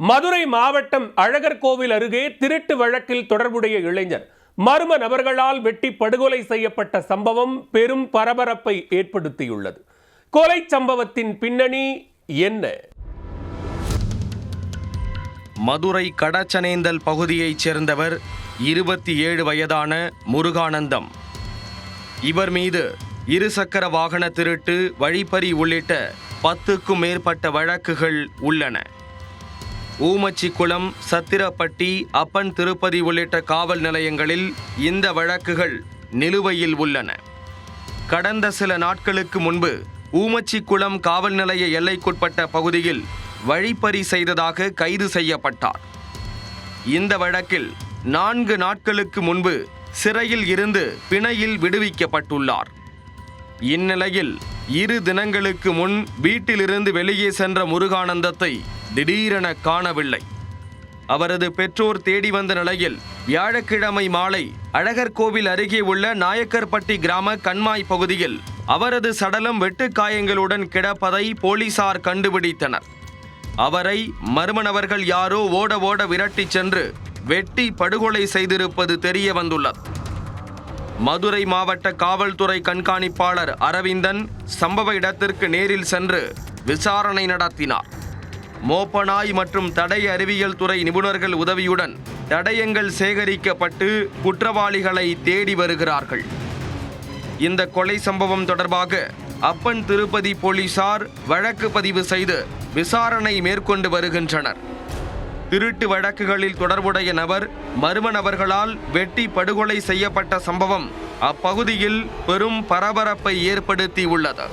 மதுரை மாவட்டம் அழகர்கோவில் அருகே திருட்டு வழக்கில் தொடர்புடைய இளைஞர் மர்ம நபர்களால் வெட்டி படுகொலை செய்யப்பட்ட சம்பவம் பெரும் பரபரப்பை ஏற்படுத்தியுள்ளது. கொலை சம்பவத்தின் பின்னணி என்ன? மதுரை கடச்சனேந்தல் பகுதியைச் சேர்ந்தவர் 27 வயதான முருகானந்தம். இவர் மீது இருசக்கர வாகன திருட்டு, வழிப்பறி உள்ளிட்ட 10க்கும் மேற்பட்ட வழக்குகள் உள்ளன. ஊமச்சிக்குளம், சத்திரப்பட்டி, அப்பன் திருப்பதி உள்ளிட்ட காவல் நிலையங்களில் இந்த வழக்குகள் நிலுவையில் உள்ளன. கடந்த சில நாட்களுக்கு முன்பு ஊமச்சிக்குளம் காவல் நிலைய எல்லைக்குட்பட்ட பகுதியில் வழிப்பறி செய்ததாக கைது செய்யப்பட்டார். இந்த வழக்கில் 4 நாட்களுக்கு முன்பு சிறையில் இருந்து பிணையில் விடுவிக்கப்பட்டுள்ளார். இந்நிலையில் 2 தினங்களுக்கு முன் வீட்டிலிருந்து வெளியே சென்ற முருகானந்தத்தை திடீரென காணவில்லை. அவரது பெற்றோர் தேடி வந்த நிலையில் வியாழக்கிழமை மாலை அழகர்கோவில் அருகே உள்ள நாயக்கர்பட்டி கிராம கண்மாய் பகுதியில் அவரது சடலம் வெட்டுக்காயங்களுடன் கிடப்பதை போலீசார் கண்டுபிடித்தனர். அவரை மர்ம நபர்கள் யாரோ ஓட ஓட விரட்டிச் சென்று வெட்டி படுகொலை செய்திருப்பது தெரிய வந்துள்ளது. மதுரை மாவட்ட காவல்துறை கண்காணிப்பாளர் அரவிந்தன் சம்பவ இடத்திற்கு நேரில் சென்று விசாரணை நடத்தினார். மோப்பநாய் மற்றும் தடய அறிவியல் துறை நிபுணர்கள் உதவியுடன் தடயங்கள் சேகரிக்கப்பட்டு குற்றவாளிகளை தேடி வருகிறார்கள். இந்த கொலை சம்பவம் தொடர்பாக அப்பன் திருப்பதி போலீசார் வழக்கு பதிவு செய்து விசாரணை மேற்கொண்டு வருகின்றனர். திருட்டு வழக்குகளில் தொடர்புடைய நபர் மர்ம நபர்களால் வெட்டி படுகொலை செய்யப்பட்ட சம்பவம் அப்பகுதியில் பெரும் பரபரப்பை ஏற்படுத்தி உள்ளது.